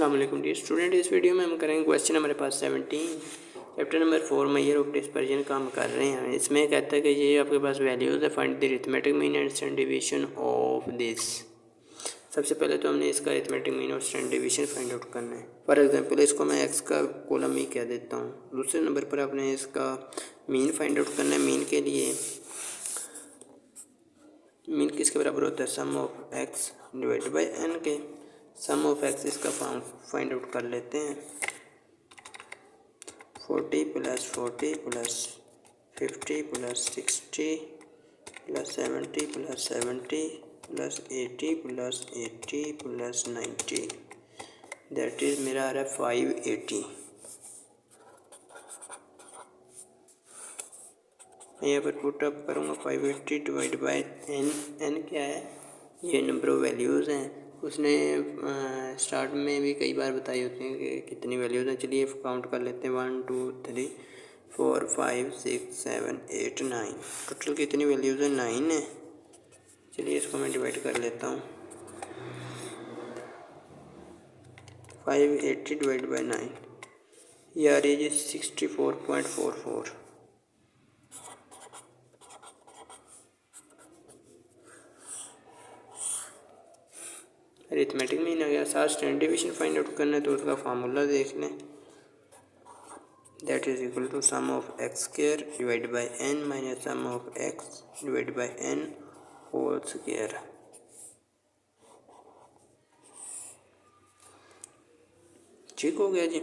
अस्सलाम वालेकुम dear student. इस वीडियो में हम करेंगे क्वेश्चन हमारे पास 17 chapter number 4 measure of dispersion का हम कर रहे हैं। इसमें कहता है कि ये आपके पास वैल्यूज़ है, find the arithmetic mean and standard division of this. सबसे पहले तो हमने इसका अरिथमेटिक मीन और स्टैंडर्ड डिवीजन फाइंड आउट करना है। फॉर एग्जांपल इसको मैं एक्स का कॉलम ही कह देता हूँ। दूसरे नंबर पर आपने इसका मीन फाइंड आउट करना है। मीन के लिए मीन किसके बराबर होता है? Sum of x divide by n के। सम ऑफ एक्स इसका फाइंड आउट कर लेते हैं। 40 plus 40 plus 50 plus 60 plus 70 plus 70 plus 80 plus 80 plus 90, that is मेरा आ रहा है 580। मैं यहाँ पर पुट अप करूँगा 580 डिवाइड बाई एन। एन क्या है? ये नंबर ऑफ वैल्यूज़ हैं। उसने स्टार्ट में भी कई बार बताई होती हैं कि कितनी वैल्यूज़ हैं। चलिए काउंट कर लेते हैं 1 2 3 4 5 6 7 8 9। टोटल कितनी वैल्यूज़ हैं? 9 है। चलिए इसको मैं डिवाइड कर लेता हूँ। 580 डिवाइड बाई 9 ये आ रही है जी 64.44। अरिथमेटिक मीन आ गया। साथ स्टैंडर्ड डिवीजन फाइंड आउट करना है तो उसका फार्मूला देख लें। That is equal to sum of x square divide by n minus sum of x divide by n whole square. ठीक हो गया जी।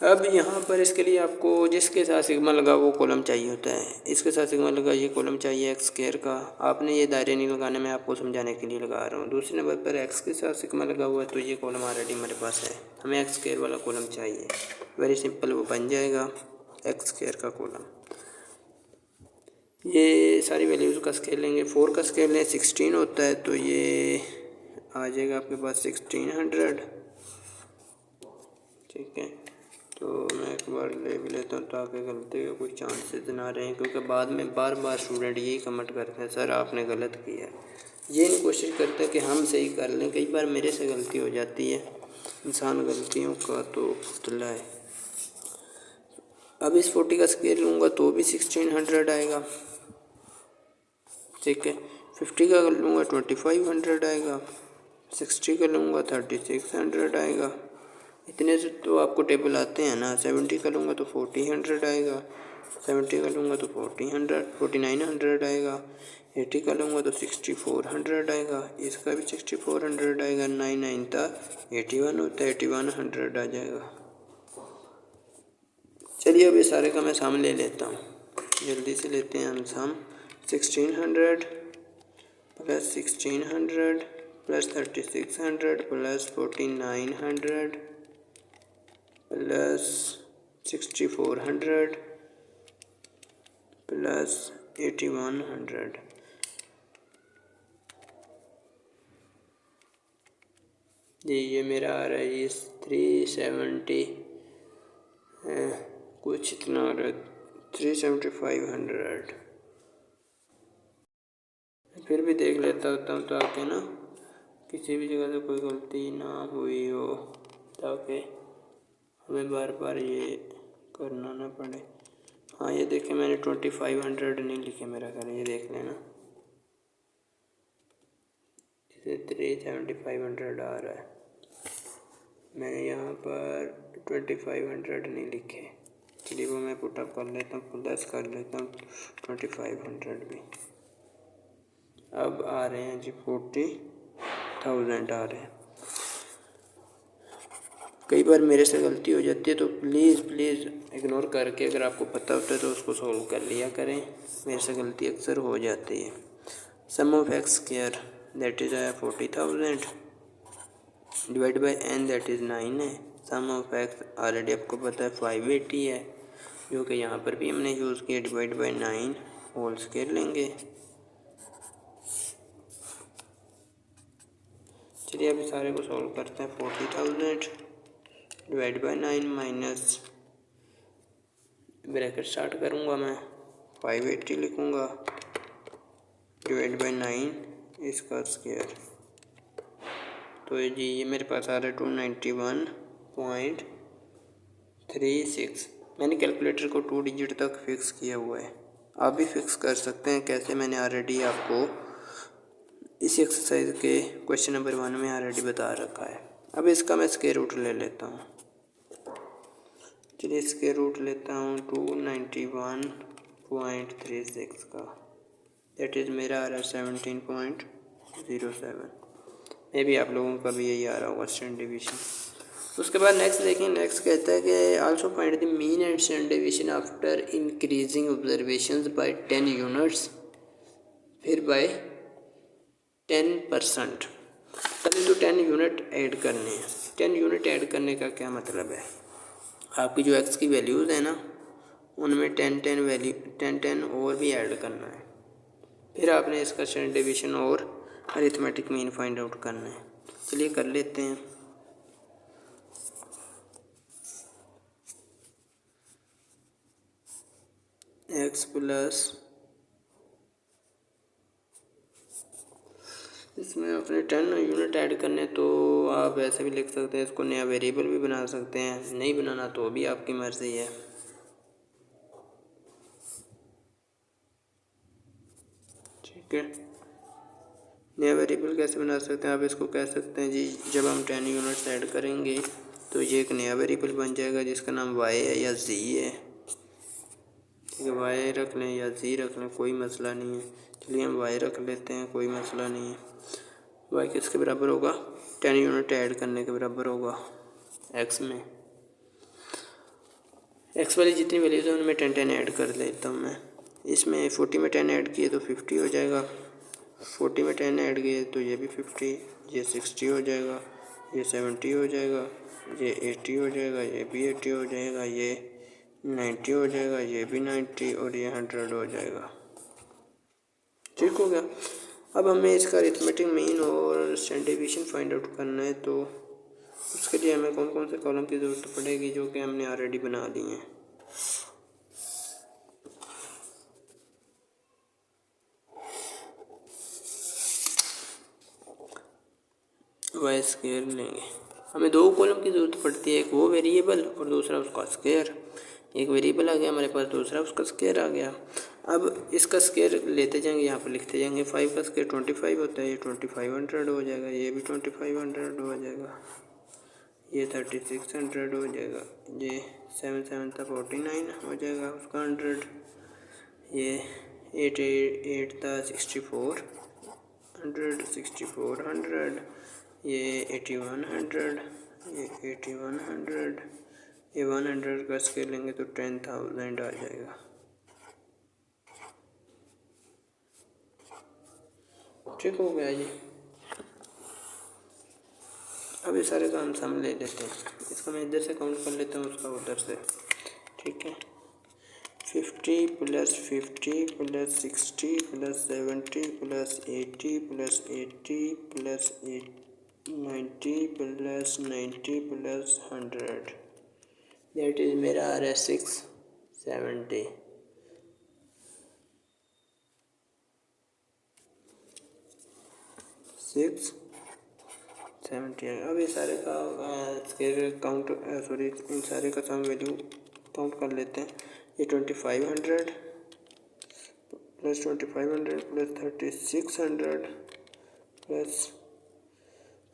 अब यहाँ पर इसके लिए आपको जिसके साथ सिग्मा लगा वो कॉलम चाहिए होता है। इसके साथ सिग्मा लगा ये कॉलम चाहिए एक्स स्क्वायर का। आपने ये दायरे नहीं लगाने, मैं आपको समझाने के लिए लगा रहा हूँ। दूसरे नंबर पर एक्स के साथ सिग्मा लगा हुआ है तो ये कॉलम ऑलरेडी हमारे पास है, हमें एक्स स्क्वायर वाला कॉलम चाहिए। वेरी सिंपल, वो बन जाएगा एक्स स्क्वायर का कॉलम। ये सारी वैल्यूज़ का स्केल लेंगे। 4 का स्केल लें 16 होता है तो ये आ जाएगा आपके पास 1600। ठीक है, तो मैं एक बार ले भी लेता हूँ ताकि गलती का कोई चांसेस ना रहें, क्योंकि बाद में बार बार स्टूडेंट यही कमेंट करते हैं सर आपने गलत किया है। ये नहीं कोशिश करते कि हम सही कर लें। कई बार मेरे से गलती हो जाती है। इंसान गलतियों का तो पुतला है। अब इस 40 का स्केल लूँगा तो भी 1600 आएगा। ठीक है, 50 का लूँगा 2500 आएगा। 60 का लूँगा 3600 आएगा। इतने से तो आपको टेबल आते हैं ना। 70 का लूँगा तो 4000 आएगा। 70 का लूँगा तो 4900 आएगा। 80 का लूँगा तो 6400 आएगा। इसका भी 6400 आएगा। 9 9 था 81 होता है, 8100 आ जाएगा। चलिए अब ये सारे का मैं सामने ले लेता हूँ, जल्दी से लेते हैं हम सम। 1600 plus 1600 plus 3600 plus 4900 plus 6400 plus 8100। ये मेरा आ रहा है ये 370 कुछ इतना आ रहा है 37500। फिर भी देख लेता होता हूँ ताकि ना किसी भी जगह से कोई गलती ना हुई हो, ताकि हमें बार बार ये करना ना पड़े। हाँ ये देखें मैंने 2500 नहीं लिखे मेरा घर, ये देख लेना। इसे 37500 आ रहा है। मैंने यहाँ पर 2500 नहीं लिखे। चलिए वो मैं पुटअप कर लेता हूँ, प्लस कर लेता हूँ 2500 भी। अब आ रहे हैं जी 40,000 आ रहे हैं। कई बार मेरे से गलती हो जाती है तो प्लीज़ इग्नोर करके अगर आपको पता होता है तो उसको सॉल्व कर लिया करें। मेरे से गलती अक्सर हो जाती है। Sum of x square that is 40,000 divide by n that is 9 है। सम ऑफ एक्स ऑलरेडी आपको पता है 580 है, जो कि यहाँ पर भी हमने यूज़ किया। डिवाइड बाई 9 होल स्क्वायर लेंगे। चलिए अभी सारे को सॉल्व करते हैं। 40,000 divide by 9 minus bracket start करूँगा मैं 580 लिखूँगा डिवाइड बाई 9 इसका स्क्वायर, तो जी ये मेरे पास आ रहा है 291.36। मैंने कैलकुलेटर को 2 डिजिट तक फिक्स किया हुआ है। आप भी फिक्स कर सकते हैं। कैसे, मैंने ऑलरेडी आपको इस एक्सरसाइज के क्वेश्चन नंबर 1 में ऑलरेडी बता रखा है। अब इसका मैं स्क्वायर रूट ले लेता हूँ। चलिए स्क्वायर रूट लेता हूँ 291.36 का, दैट इज़ मेरा आ रहा है 17.07। मे भी आप लोगों का भी यही आ रहा होगा स्टैंडर्ड डिवीजन। उसके बाद नेक्स्ट देखें। नेक्स्ट कहता है कि also find the mean and standard division after increasing observations by 10 units, फिर बाय 10%। पहले तो 10 यूनिट ऐड करने हैं। 10 यूनिट ऐड करने का क्या मतलब है, आपकी जो एक्स की वैल्यूज़ है ना, उनमें 10 वैल्यू 10 और भी ऐड करना है। फिर आपने इसका स्टैंडर्ड डिवीजन और अरिथमेटिक मीन फाइंड आउट करना है। चलिए कर लेते हैं। एक्स प्लस, इसमें अपने 10 यूनिट ऐड करने, तो आप ऐसे भी लिख सकते हैं, इसको नया वेरिएबल भी बना सकते हैं, नहीं बनाना तो भी आपकी मर्ज़ी है। ठीक है, नया वेरिएबल कैसे बना सकते हैं, आप इसको कह सकते हैं जी जब हम 10 यूनिट्स ऐड करेंगे तो ये एक नया वेरिएबल बन जाएगा जिसका नाम y है या z है। ठीक है, y रख लें या z रख लें, कोई मसला नहीं है। चलिए हम y रख लेते हैं, कोई मसला नहीं है। y किसके बराबर होगा, 10 यूनिट ऐड करने के बराबर होगा x में। x वाली जितनी वैल्यूज़ हैं उनमें 10 ऐड कर लेता हूँ मैं। इसमें 40 में 10 ऐड किए तो 50 हो जाएगा, 40 में 10 ऐड किए तो ये भी 50, ये 60 हो जाएगा, ये 70 हो जाएगा, ये 80 हो जाएगा, ये भी 80 हो जाएगा, ये 90 हो जाएगा, ये भी 90 और ये 100 हो जाएगा। ठीक हो गया। अब हमें इसका अरिथमेटिक मीन और स्टैंडर्ड डिवीजन फाइंड आउट करना है, तो उसके लिए हमें कौन कौन से कॉलम की ज़रूरत पड़ेगी जो कि हमने ऑलरेडी बना ली हैं। वाई स्क्वायर लेंगे, हमें 2 कॉलम की ज़रूरत पड़ती है, एक वो वेरिएबल और दूसरा उसका स्क्वायर। एक वेरिएबल आ गया हमारे पास, दूसरा उसका स्क्वायर आ गया। अब इसका स्क्वायर लेते जाएंगे, यहाँ पर लिखते जाएंगे। 5 का स्क्वायर 25 होता है, ये 2500 हो जाएगा, ये भी 2500 हो जाएगा, ये 3600 हो जाएगा, ये 7 7 था 49 हो जाएगा उसका 100, ये 8 8 था 6400, ये 8100, ये 8100, ये 100 का स्केल लेंगे तो 10,000 आ जाएगा। ठीक हो गया जी। अब ये सारे काम सामने ले लेते हैं। इसका मैं इधर से काउंट कर लेता हूँ, उसका उधर से। ठीक है, 50 + 50 + 60 + 70 + 80 + 80 + 90 + 90 + 100, दैट इज़ मेरा आ रहा है 670। अब ये सारे का स्केल काउंट, सॉरी इन सारे का सम वैल्यू काउंट कर लेते हैं। ये 2500 + 2500 + 3600 +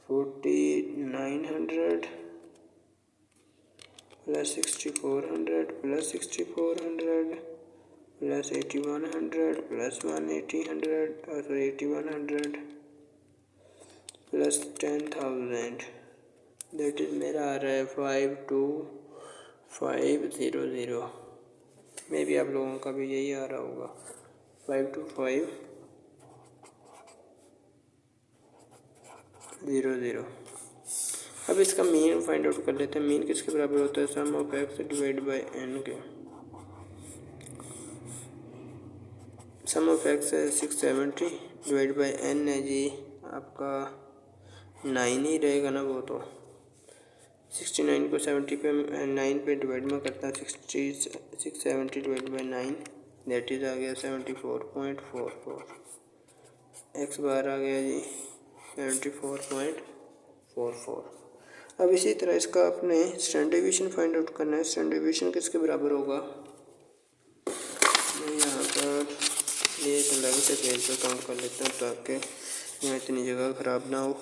4900 + 6400 + 6400 + 8100 + 8100 + 10,000, दैट इज़ मेरा आ रहा है 52500। मे भी आप लोगों का भी यही आ रहा होगा 52500। अब इसका मीन फाइंड आउट कर लेते हैं। मीन किसके बराबर होता है, sum of x divide by n के। सम ऑफ एक्स है 670 डिवाइड बाय एन है जी आपका 9 ही रहेगा ना, वो तो 69 को 70 पे 9 पे डिवाइड में करता है, 670 डिवाइड बाई 9, दैट इज़ आ गया 74.44। एक्स बार आ गया जी 74.44। 44। अब इसी तरह इसका अपने स्टैंडर्ड डेविएशन फाइंड आउट करना है। स्टैंडर्ड डेविएशन किसके बराबर होगा, मैं यहाँ पर ये अलग से पेज पर काउंट कर लेता हूँ ताकि यहाँ इतनी जगह ख़राब ना हो।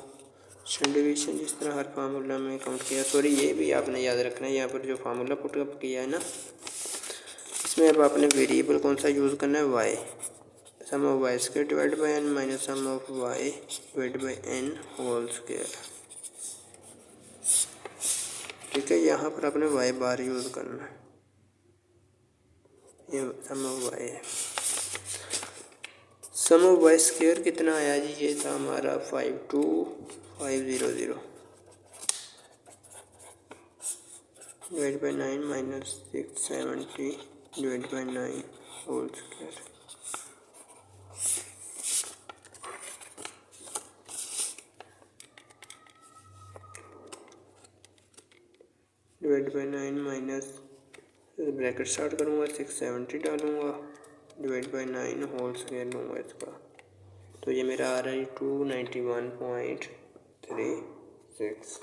स्टैंडर्ड डेविएशन जिस तरह हर फार्मूला में काउंट किया, सॉरी ये भी आपने याद रखना है, यहाँ पर जो फार्मूला पुट अप किया है ना, इसमें अब आपने वेरिएबल कौन सा यूज़ करना है, y. Sum of y square divide by n minus sum of y divide by n whole square. ठीक है, यहाँ पर आपने वाई बार यूज़ करना है, ये सम ऑफ वाई है। सम ऑफ वाई स्क्वायर कितना आया जी, ये था हमारा 52500 divide by 9 minus 670 divide by 9 whole square. Divide by 9 minus bracket start करूँगा 670 डालूँगा डिवाइड बाई 9 होल स्क्वायर लूँगा इसका, तो ये मेरा आ रहा है 291.36।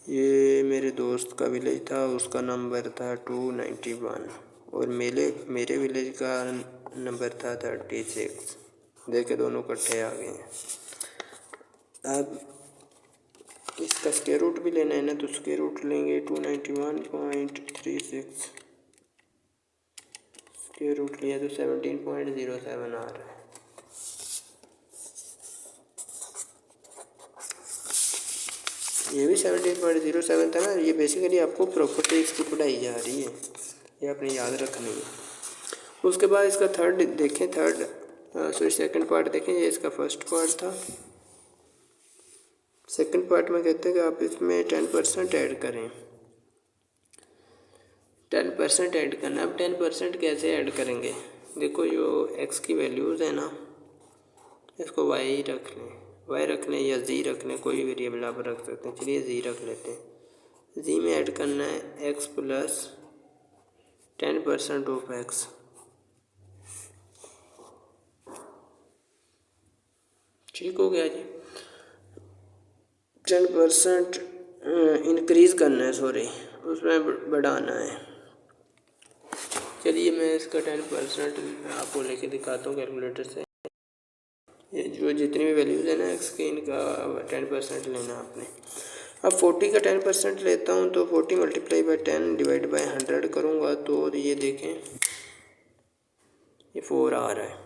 ये मेरे दोस्त का विलेज था, उसका नंबर था 291 और मेरे विलेज का नंबर था 36। देखे दोनों इकट्ठे आ गए हैं। अब इसका स्क्वायर रूट भी लेना है ना, तो स्क्वायर रूट लेंगे 291.36, स्क्वायर रूट लिया तो 17.07 आ रहा है। ये भी 17.07 था ना। ये बेसिकली आपको प्रॉपर्टी इसकी पढ़ाई जा रही है, ये आपने याद रखनी है। उसके बाद इसका थर्ड देखें, सेकंड पार्ट देखें। ये इसका फर्स्ट पार्ट था। सेकंड पार्ट में कहते हैं कि आप इसमें 10% ऐड करें। 10% ऐड करना। अब 10% कैसे ऐड करेंगे, देखो जो x की वैल्यूज़ है ना, इसको y रख लें या z रख लें, कोई वेरिएबल आप रख सकते हैं। चलिए z रख लेते हैं। z में ऐड करना है x प्लस 10% ऑफ x। ठीक हो गया जी। 10% इंक्रीज़ करना है, सॉरी उसमें बढ़ाना है। चलिए मैं इसका 10% आपको लेके दिखाता हूँ कैलकुलेटर से। ये जो जितनी भी वैल्यूज़ है ना एक्स की, इनका 10% लेना आपने। अब 40 का 10% लेता हूँ तो 40 मल्टीप्लाई बाई 10 डिवाइड बाई 100 करूँगा तो ये देखें ये 4 आ रहा है।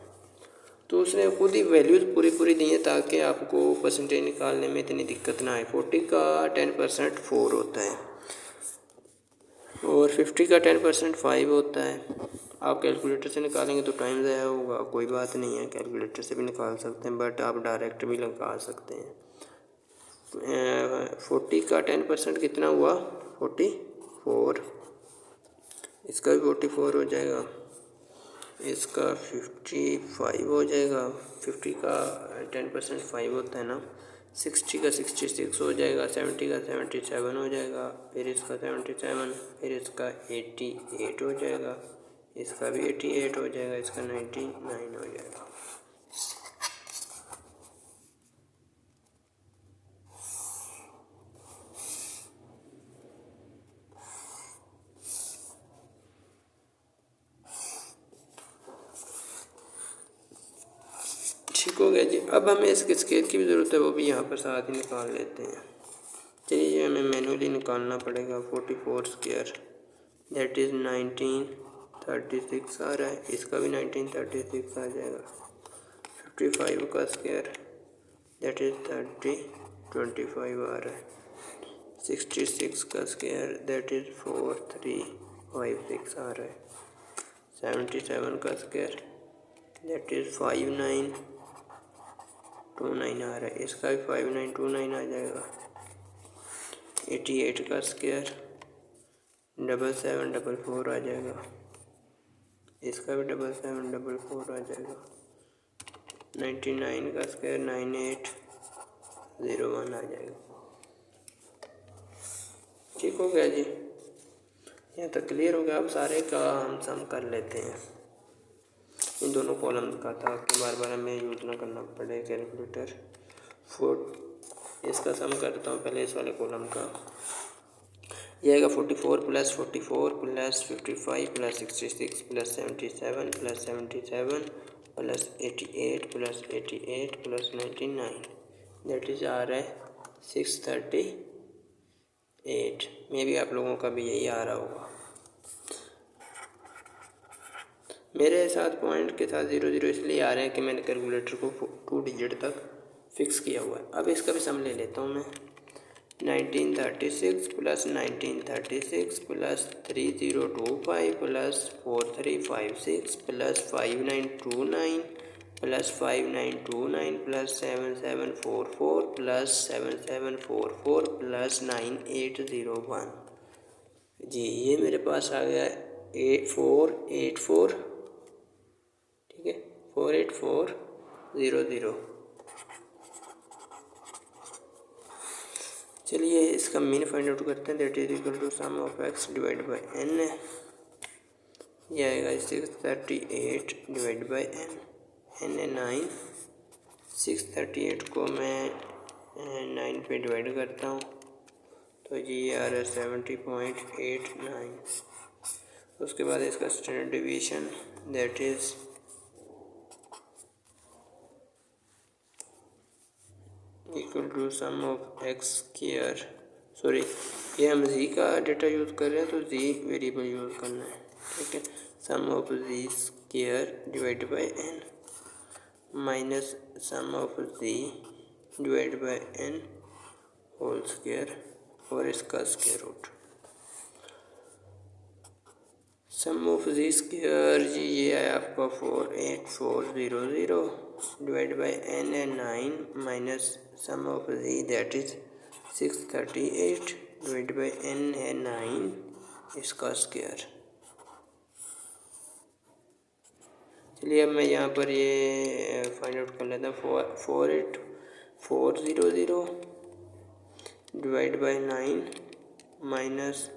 तो उसने खुद ही वैल्यूज़ पूरी दी है ताकि आपको परसेंटेज निकालने में इतनी दिक्कत ना आए। 40 का 10% 4 होता है और 50 का 10% 5 होता है। आप कैलकुलेटर से निकालेंगे तो टाइम ज़ाया होगा, कोई बात नहीं है, कैलकुलेटर से भी निकाल सकते हैं, बट आप डायरेक्ट भी निकाल सकते हैं। 40 का 10% कितना हुआ, 44। इसका भी 44 हो जाएगा, इसका 55 हो जाएगा। 50 का 10% 5 होता है ना। 60 का 66 हो जाएगा। 70 का 77 हो जाएगा। फिर इसका 77, फिर इसका 88 हो जाएगा। इसका भी 88 हो जाएगा। इसका 99 हो जाएगा। ठीक हो गया जी। अब हमें इसके स्केल की भी ज़रूरत है, वो भी यहाँ पर साथ ही निकाल लेते हैं। चलिए ये हमें मैनुअली निकालना पड़ेगा। 44 स्क्वायर दैट इज़ 1936 आ रहा है। इसका भी 1936 आ जाएगा। 55 का स्क्वायर दैट इज़ 3025 आ रहा है। 66 का स्क्वायर दैट इज़ 4356 आ रहा है। 77 का स्क्वायर दैट इज़ 5929 आ रहा है। इसका भी 5929 आ जाएगा। 88 का स्क्वायर 7744 आ जाएगा। इसका भी 7744 आ जाएगा। 99 का स्क्वायर 9801 आ जाएगा। ठीक हो गया जी, यहाँ तक क्लियर हो गया। अब सारे का हम सम कर लेते हैं। इन दोनों कॉलम का था कि बार बार हमें यूज़ ना करना पड़े कैलकुलेटर। इसका सम करता हूँ पहले इस वाले कॉलम का। ये आएगा 44 plus 44 plus 55 plus 66 plus 77 plus 77 plus 88 plus 88 plus 99 that is आ रहा है 638। मे भी आप लोगों का भी यही आ रहा होगा। मेरे साथ पॉइंट के साथ 00 इसलिए आ रहे हैं कि मैंने कैलकुलेटर को 2 डिजिट तक फिक्स किया हुआ है। अब इसका भी सम ले लेता हूँ मैं। 1936 plus 1936 plus 3025 plus 4356 plus 5929 plus 5929 plus 7744 plus 7744 plus 9801। जी ये मेरे पास आ गया 8484, ठीक है, 48400। चलिए इसका मीन फाइंड आउट करते हैं। That is equal to sum of x divide by n. ये आएगा 638 डिवाइड बाई एन। एन है 9। 638 को मैं 9 पे डिवाइड करता हूँ तो ये आ रहा है 70.89। उसके बाद इसका standard division that is equal to sum of x square. Sorry, ये हम जी का डेटा यूज़ कर रहे हैं तो जी वेरिएबल यूज़ करना है, ठीक है। Sum of g square divide by n minus sum of g divide by n whole square और इसका square root. Sum of g square g ये है आपका 48400 डिवाइड बाई एन है 9 minus sum of g that is 638 divide by n है 9 इसका square. चलिए अब मैं यहाँ पर ये फाइंड आउट कर लेता हूँ। 48400 divide by 9 minus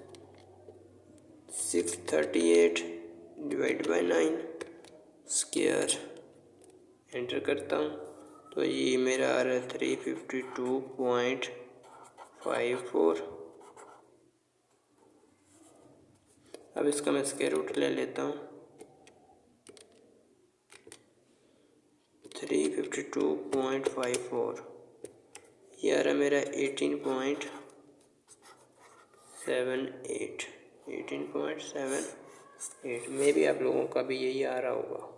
638 divide by 9 square. Enter करता हूँ तो ये मेरा आ रहा है 352.54। अब इसका मैं स्क्वायर रूट ले लेता हूँ। 352.54 ये आ रहा है मेरा 18.78 में भी आप लोगों का भी यही आ रहा होगा।